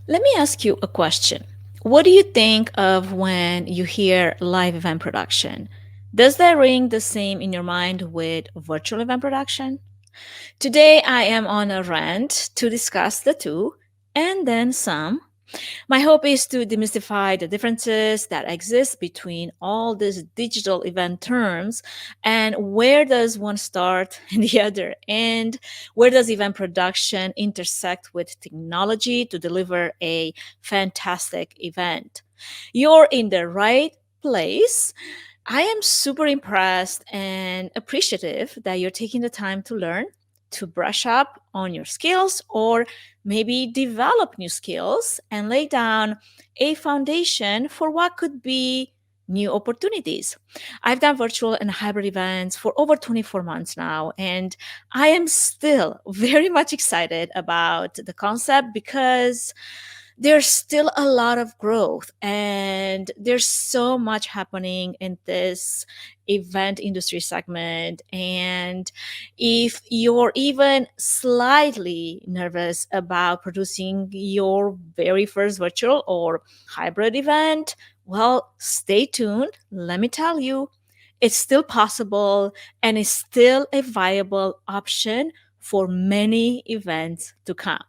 Let me ask you a question. What do you think of when you hear live event production? Does that ring the same in your mind with virtual event production? Today, I am on a rant to discuss the two and then some. My hope is to demystify the differences that exist between all these digital event terms and where does one start and the other end? Where does event production intersect with technology to deliver a fantastic event? You're in the right place. I am super impressed and appreciative that you're taking the time to learn, to brush up on your skills, or maybe develop new skills and lay down a foundation for what could be new opportunities. I've done virtual and hybrid events for over 24 months now, and I am still very much excited about the concept because there's still a lot of growth and there's so much happening in this event industry segment. And if you're even slightly nervous about producing your very first virtual or hybrid event, well, stay tuned. Let me tell you, it's still possible and it's still a viable option for many events to come.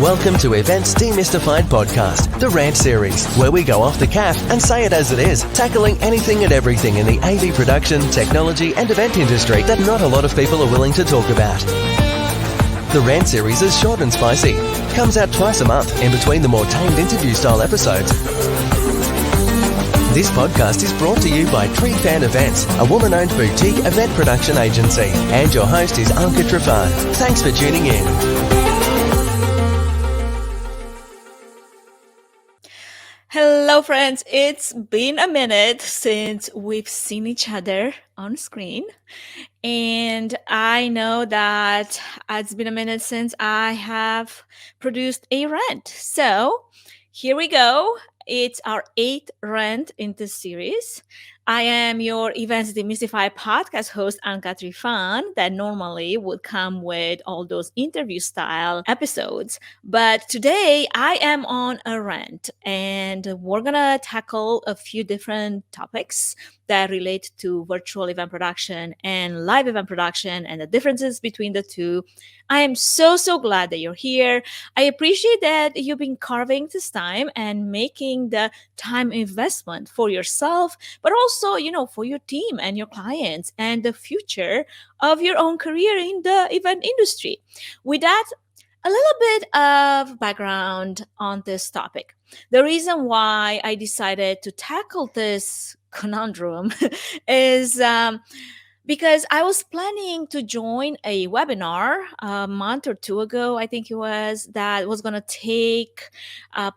Welcome to Events Demystified Podcast, the Rant series, where we go off the cuff and say it as it is, tackling anything and everything in the AV production, technology and event industry that not a lot of people are willing to talk about. The Rant series is short and spicy, comes out twice a month in between the more tamed interview style episodes. This podcast is brought to you by Tree Fan Events, a woman-owned boutique event production agency, and your host is Anka Trifan. Thanks for tuning in. Hello, friends. It's been a minute since we've seen each other on screen. And I know that it's been a minute since I have produced a rant. So here we go. It's our eighth rant in this series. I am your Events Demystify podcast host, Anka Trifan, that normally would come with all those interview style episodes. But today I am on a rant and we're going to tackle a few different topics that relate to virtual event production and live event production and the differences between the two. I am so glad that you're here. I appreciate that you've been carving this time and making the time investment for yourself, but also, for your team and your clients and the future of your own career in the event industry. With that, a little bit of background on this topic. The reason why I decided to tackle this conundrum is because I was planning to join a webinar a month or two ago, I think it was, that was going to take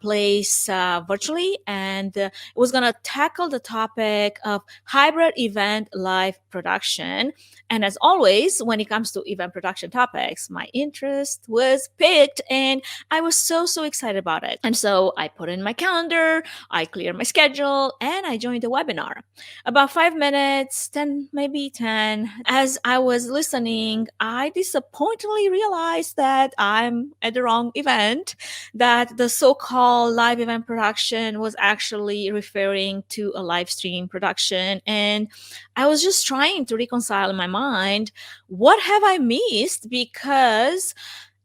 place virtually, and it was going to tackle the topic of hybrid event live production. And as always, when it comes to event production topics, my interest was piqued and I was so excited about it. And so I put in my calendar, I cleared my schedule, and I joined the webinar. About 5 minutes, 10, maybe 10. As I was listening, I disappointingly realized that I'm at the wrong event, that the so-called live event production was actually referring to a live stream production. And I was just trying to reconcile in my mind, what have I missed? Because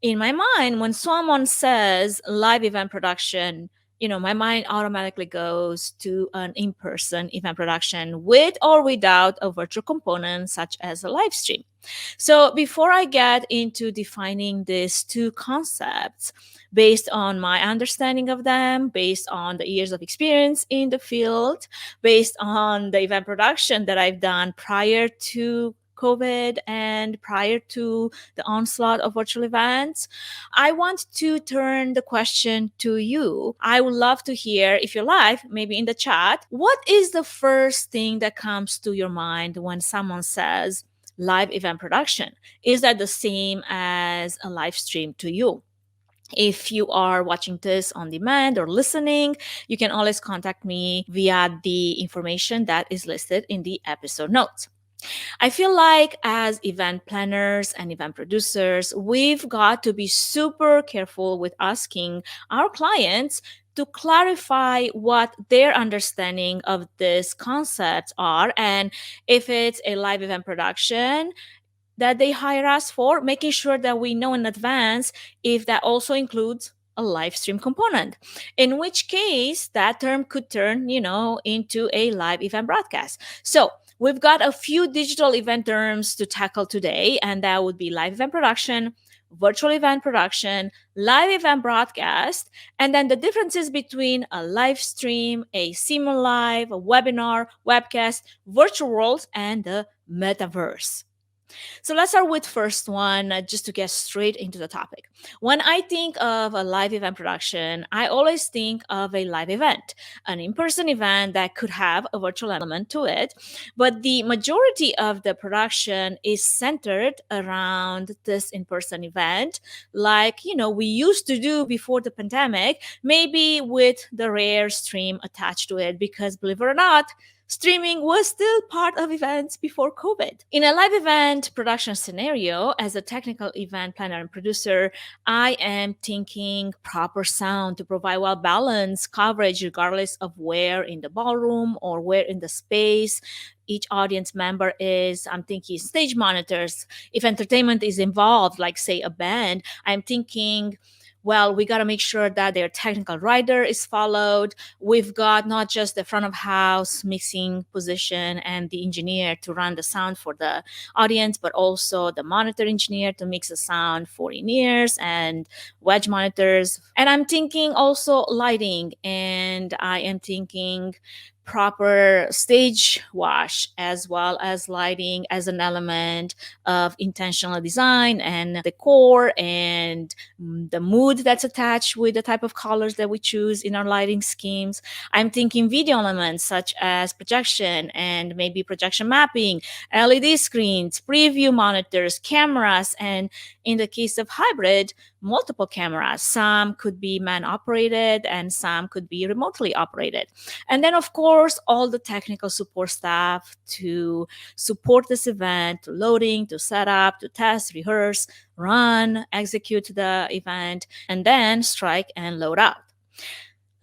in my mind, when someone says live event production, my mind automatically goes to an in-person event production with or without a virtual component such as a live stream. So before I get into defining these two concepts based on my understanding of them, based on the years of experience in the field, based on the event production that I've done prior to COVID and prior to the onslaught of virtual events, I want to turn the question to you. I would love to hear, if you're live, maybe in the chat, what is the first thing that comes to your mind when someone says live event production? Is that the same as a live stream to you? If you are watching this on demand or listening, you can always contact me via the information that is listed in the episode notes. I feel like as event planners and event producers, we've got to be super careful with asking our clients to clarify what their understanding of this concept are, and if it's a live event production that they hire us for, making sure that we know in advance if that also includes a live stream component, in which case that term could turn, into a live event broadcast. So we've got a few digital event terms to tackle today, and that would be live event production, virtual event production, live event broadcast, and then the differences between a live stream, a sim live, a webinar, webcast, virtual worlds, and the metaverse. So let's start with first one, just to get straight into the topic. When I think of a live event production, I always think of a live event, an in-person event that could have a virtual element to it, but the majority of the production is centered around this in-person event, like we used to do before the pandemic, maybe with the rare stream attached to it, because believe it or not, streaming was still part of events before COVID. In a live event production scenario, as a technical event planner and producer, I am thinking proper sound to provide well balanced coverage regardless of where in the ballroom or where in the space each audience member is. I'm thinking stage monitors. If entertainment is involved, like say a band, I'm thinking, well, we got to make sure that their technical rider is followed. We've got not just the front of house mixing position and the engineer to run the sound for the audience, but also the monitor engineer to mix the sound for in-ears and wedge monitors. And I'm thinking also lighting, and I am thinking proper stage wash as well as lighting as an element of intentional design and decor, and the mood that's attached with the type of colors that we choose in our lighting schemes. I'm thinking video elements such as projection and maybe projection mapping, LED screens, preview monitors, cameras, and in the case of hybrid, multiple cameras. Some could be man operated and some could be remotely operated. And then, of course, all the technical support staff to support this event, to loading, to set up, to test, rehearse, run, execute the event, and then strike and load out.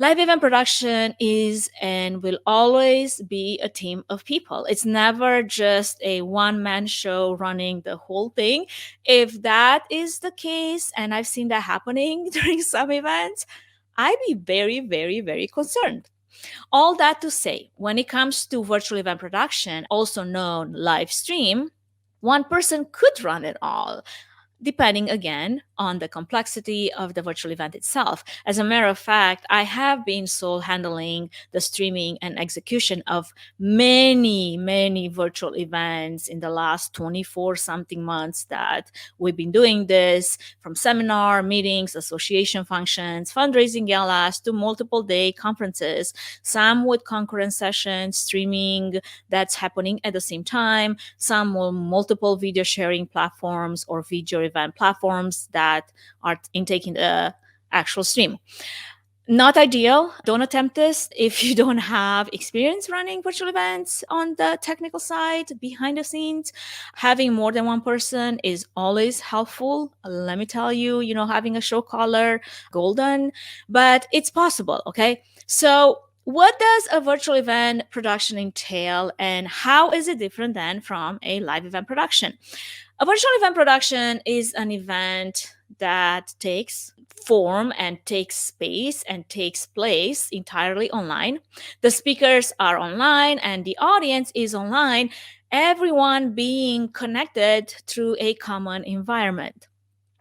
Live event production is and will always be a team of people. It's never just a one man show running the whole thing. If that is the case, and I've seen that happening during some events, I'd be very, very, very concerned. All that to say, when it comes to virtual event production, also known live stream, one person could run it all, depending again on the complexity of the virtual event itself. As a matter of fact, I have been sole handling the streaming and execution of many, many virtual events in the last 24 something months that we've been doing this, from seminar, meetings, association functions, fundraising galas to multiple day conferences, some with concurrent sessions, streaming that's happening at the same time, some with multiple video sharing platforms or video event platforms that are intaking the actual stream. Not ideal. Don't attempt this if you don't have experience running virtual events on the technical side, behind the scenes. Having more than one person is always helpful. Let me tell you, having a show caller, golden, but it's possible, okay? So, what does a virtual event production entail, and how is it different than from a live event production? A virtual event production is an event that takes form and takes space and takes place entirely online. The speakers are online and the audience is online, everyone being connected through a common environment.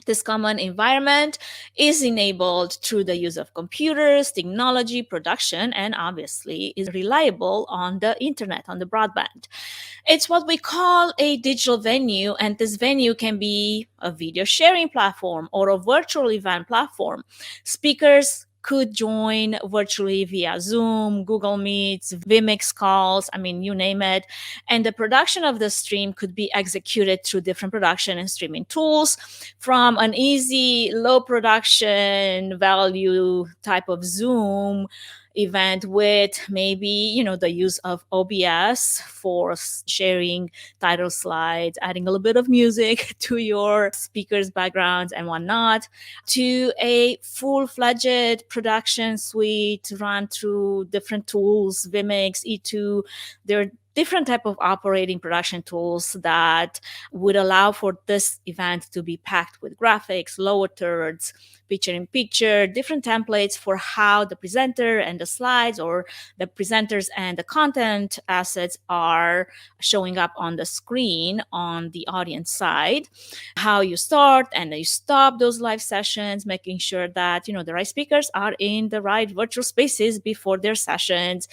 This common environment is enabled through the use of computers, technology, production, and obviously is reliable on the internet, on the broadband. It's what we call a digital venue, and this venue can be a video sharing platform or a virtual event platform. Speakers could join virtually via Zoom, Google Meets, Vimix calls, you name it. And the production of the stream could be executed through different production and streaming tools, from an easy, low production value type of Zoom event with maybe, the use of OBS for sharing title slides, adding a little bit of music to your speakers' backgrounds and whatnot, to a full-fledged production suite run through different tools, Vimix, E2. There are different type of operating production tools that would allow for this event to be packed with graphics, lower thirds, picture in picture, different templates for how the presenter and the slides, or the presenters and the content assets, are showing up on the screen on the audience side, how you start and you stop those live sessions, making sure that the right speakers are in the right virtual spaces before their sessions,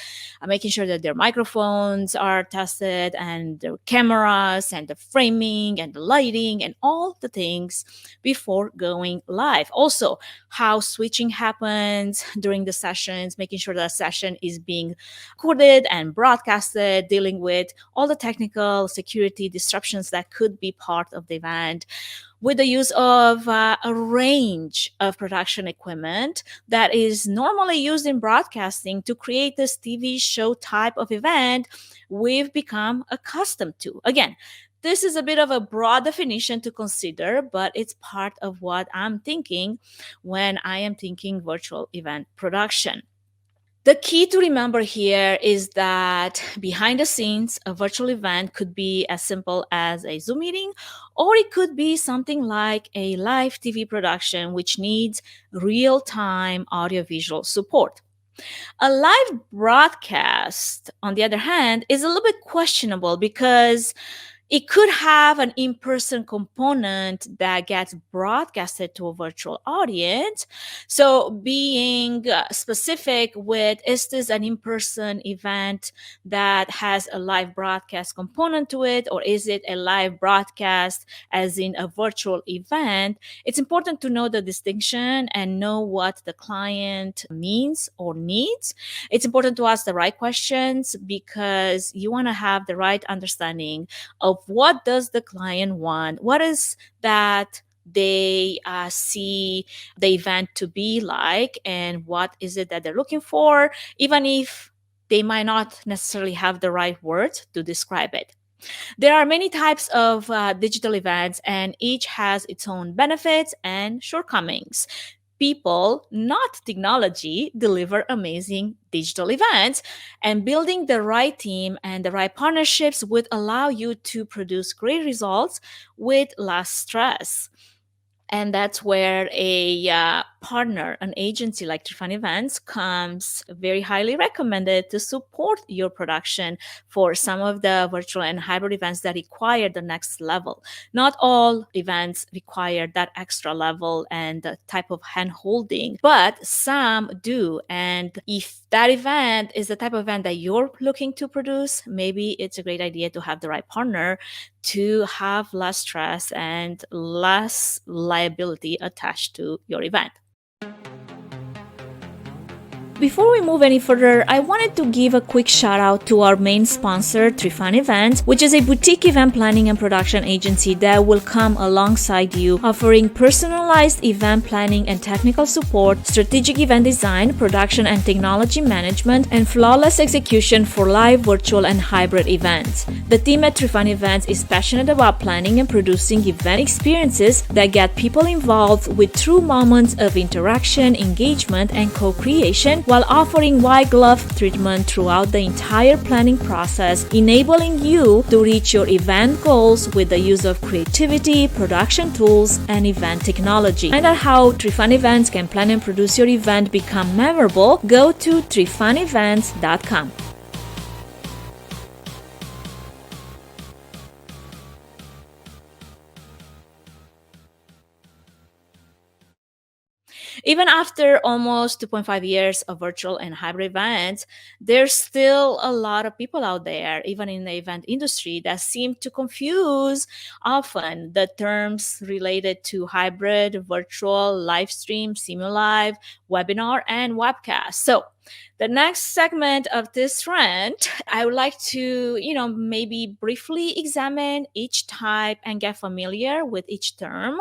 making sure that their microphones are tested and the cameras and the framing and the lighting and all the things before going live. Also, how switching happens during the sessions, making sure that a session is being recorded and broadcasted, dealing with all the technical security disruptions that could be part of the event, with the use of a range of production equipment that is normally used in broadcasting to create this TV show type of event we've become accustomed to. Again, this is a bit of a broad definition to consider, but it's part of what I'm thinking when I am thinking virtual event production. The key to remember here is that behind the scenes, a virtual event could be as simple as a Zoom meeting, or it could be something like a live TV production, which needs real time audiovisual support. A live broadcast, on the other hand, is a little bit questionable because it could have an in person component that gets broadcasted to a virtual audience. So, being specific with, is this an in person event that has a live broadcast component to it, or is it a live broadcast as in a virtual event? It's important to know the distinction and know what the client means or needs. It's important to ask the right questions because you want to have the right understanding of what does the client want, what is that they see the event to be like, and what is it that they're looking for, even if they might not necessarily have the right words to describe it. There are many types of digital events, and each has its own benefits and shortcomings. People, not technology, deliver amazing digital events, and building the right team and the right partnerships would allow you to produce great results with less stress. And that's where a partner, an agency like Trifan Events, comes very highly recommended to support your production for some of the virtual and hybrid events that require the next level. Not all events require that extra level and type of hand holding, but some do. And if that event is the type of event that you're looking to produce, maybe it's a great idea to have the right partner to have less stress and less liability attached to your event. Before we move any further, I wanted to give a quick shout out to our main sponsor, Trifan Events, which is a boutique event planning and production agency that will come alongside you, offering personalized event planning and technical support, strategic event design, production and technology management, and flawless execution for live, virtual, and hybrid events. The team at Trifan Events is passionate about planning and producing event experiences that get people involved with true moments of interaction, engagement, and co-creation, while offering white glove treatment throughout the entire planning process, enabling you to reach your event goals with the use of creativity, production tools, and event technology. Find out how Trifan Events can plan and produce your event become memorable. Go to trifanevents.com. Even after almost 2.5 years of virtual and hybrid events, there's still a lot of people out there, even in the event industry, that seem to confuse often the terms related to hybrid, virtual, live stream, simulive, webinar, and webcast. So The next segment of this rant, I would like to, maybe briefly examine each type and get familiar with each term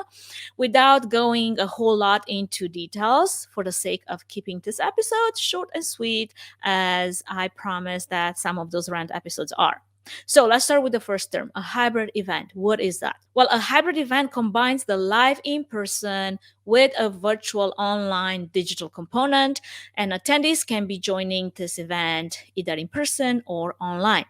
without going a whole lot into details for the sake of keeping this episode short and sweet, as I promise that some of those rant episodes are. So let's start with the first term, a hybrid event. What is that? Well, a hybrid event combines the live in person with a virtual online digital component, and attendees can be joining this event either in person or online.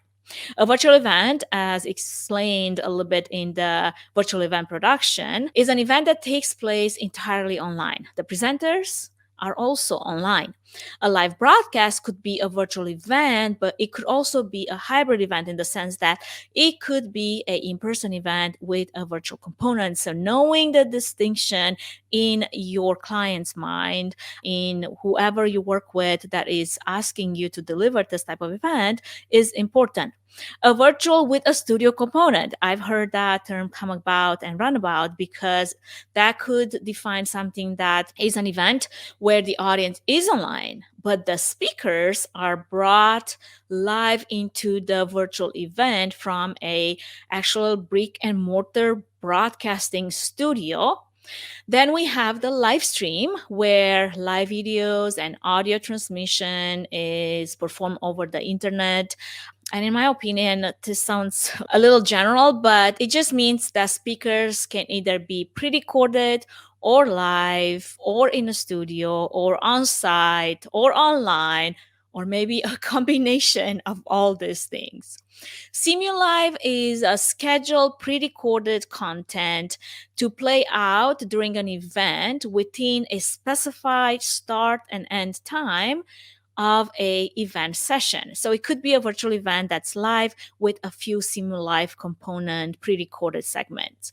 A virtual event, as explained a little bit in the virtual event production, is an event that takes place entirely online. The presenters are also online. A live broadcast could be a virtual event, but it could also be a hybrid event in the sense that it could be an in-person event with a virtual component. So knowing the distinction in your client's mind, in whoever you work with that is asking you to deliver this type of event is important. A virtual with a studio component. I've heard that term come about and run about because that could define something that is an event where the audience is online, but the speakers are brought live into the virtual event from a actual brick and mortar broadcasting studio. Then we have the live stream where live videos and audio transmission is performed over the internet. And in my opinion, this sounds a little general, but it just means that speakers can either be pre recorded or live or in a studio or on site or online or maybe a combination of all these things. Simulive is a scheduled pre-recorded content to play out during an event within a specified start and end time of a event session. So it could be a virtual event that's live with a few simulive component pre-recorded segments.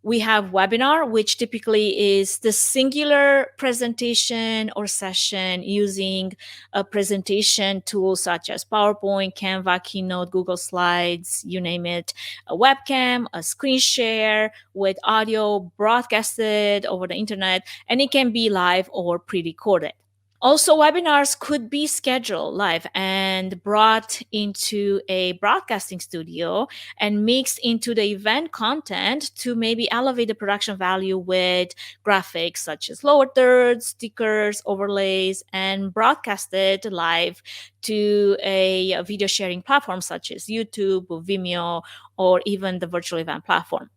We have webinar, which typically is the singular presentation or session using a presentation tool such as PowerPoint, Canva, Keynote, Google Slides, you name it, a webcam, a screen share with audio broadcasted over the internet, and it can be live or pre-recorded. Also, webinars could be scheduled live and brought into a broadcasting studio and mixed into the event content to maybe elevate the production value with graphics such as lower thirds, stickers, overlays, and broadcasted live to a video sharing platform such as YouTube, or Vimeo, or even the virtual event platform.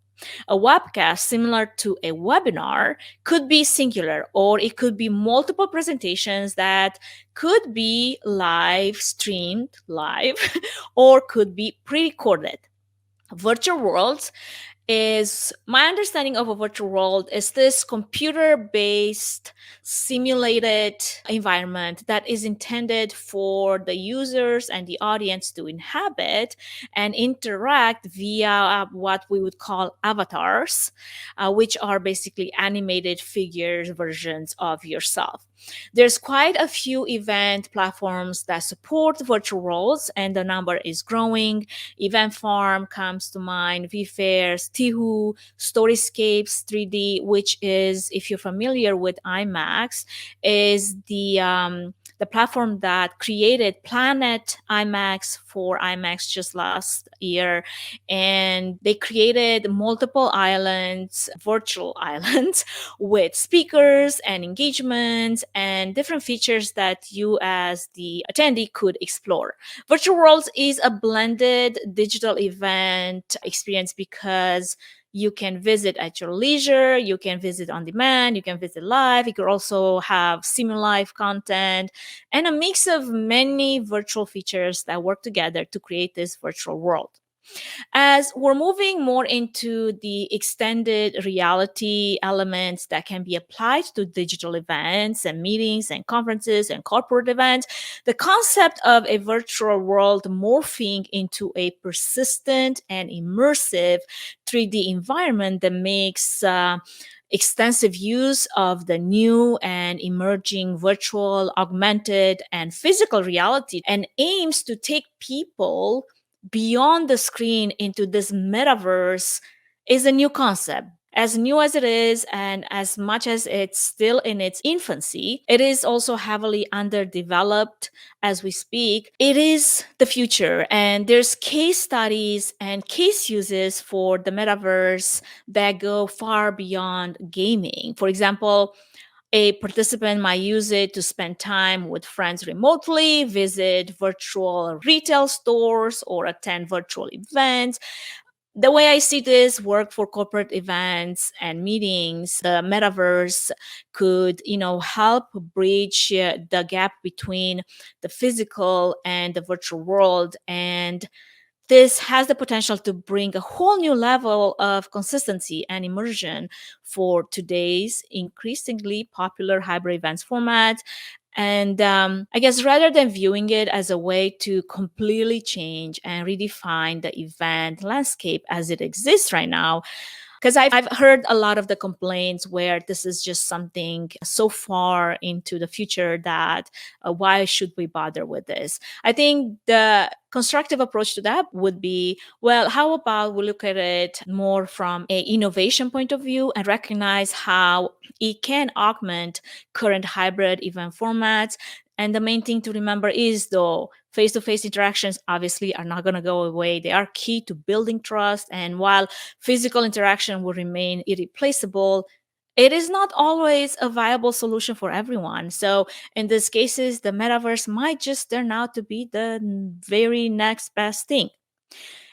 A webcast, similar to a webinar, could be singular or it could be multiple presentations that could be live streamed live or could be pre-recorded. Virtual worlds is my understanding of a virtual world is this computer-based simulated environment that is intended for the users and the audience to inhabit and interact via what we would call avatars, which are basically animated figures versions of yourself. There's quite a few event platforms that support virtual worlds, and the number is growing. Event Farm comes to mind, VFairs, Tihu, Storyscapes 3D, which is, if you're familiar with IMAX, is the platform that created Planet IMAX for IMAX just last year. And they created multiple islands, virtual islands, with speakers and engagements and different features that you as the attendee could explore. Virtual Worlds is a blended digital event experience because you can visit at your leisure, you can visit on demand, you can visit live, you could also have simulive content, and a mix of many virtual features that work together to create this virtual world. As we're moving more into the extended reality elements that can be applied to digital events and meetings and conferences and corporate events, the concept of a virtual world morphing into a persistent and immersive 3D environment that makes extensive use of the new and emerging virtual, augmented, and physical reality and aims to take people beyond the screen into this metaverse is a new concept. As new as it is, and as much as it's still in its infancy, it is also heavily underdeveloped as we speak. It is the future, and there's case studies and case uses for the metaverse that go far beyond gaming. For example, a participant might use it to spend time with friends remotely, visit virtual retail stores, or attend virtual events. The way I see this work for corporate events and meetings, the metaverse could, help bridge the gap between the physical and the virtual world. And this has the potential to bring a whole new level of consistency and immersion for today's increasingly popular hybrid events format. And I guess rather than viewing it as a way to completely change and redefine the event landscape as it exists right now, because I've heard a lot of the complaints where this is just something so far into the future that why should we bother with this? I think the constructive approach to that would be, well, how about we look at it more from a innovation point of view and recognize how it can augment current hybrid event formats. And the main thing to remember is, though, face-to-face interactions obviously are not going to go away. They are key to building trust. And while physical interaction will remain irreplaceable, it is not always a viable solution for everyone. So in these cases, the metaverse might just turn out to be the very next best thing.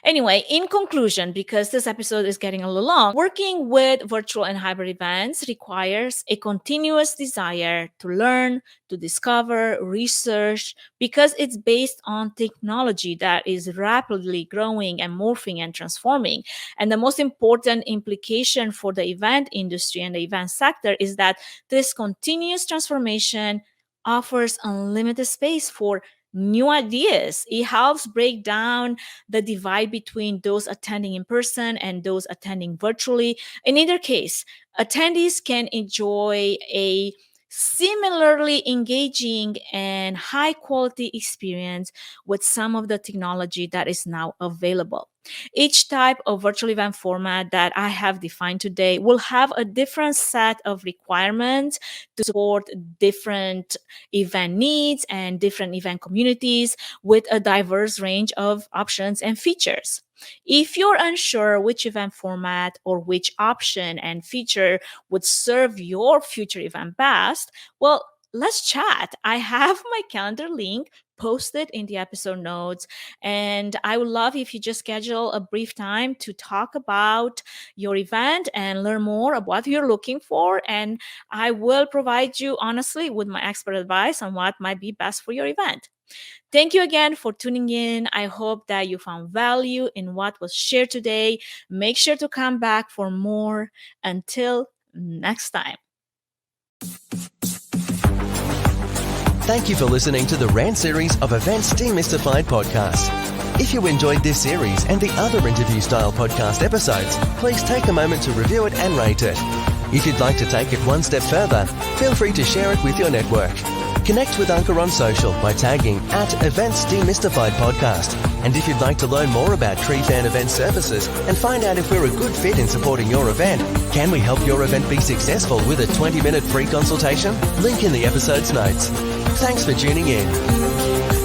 Anyway, in conclusion, because this episode is getting a little long, working with virtual and hybrid events requires a continuous desire to learn, to discover, research, because it's based on technology that is rapidly growing and morphing and transforming. And the most important implication for the event industry and the event sector is that this continuous transformation offers unlimited space for new ideas. It helps break down the divide between those attending in person and those attending virtually. In either case, attendees can enjoy a similarly engaging and high quality experience with some of the technology that is now available. Each type of virtual event format that I have defined today will have a different set of requirements to support different event needs and different event communities with a diverse range of options and features. If you're unsure which event format or which option and feature would serve your future event best, well, let's chat. I have my calendar link posted in the episode notes, and I would love if you just schedule a brief time to talk about your event and learn more about what you're looking for. And I will provide you honestly with my expert advice on what might be best for your event. Thank you again for tuning in. I hope that you found value in what was shared today. Make sure to come back for more. Until next time. Thank you for listening to the Rant series of Events Demystified podcast. If you enjoyed this series and the other interview-style podcast episodes, please take a moment to review it and rate it. If you'd like to take it one step further, feel free to share it with your network. Connect with Anchor on social by tagging @Events Demystified Podcast. And if you'd like to learn more about Tree Fan Event services and find out if we're a good fit in supporting your event, can we help your event be successful with a 20-minute free consultation? Link in the episode's notes. Thanks for tuning in.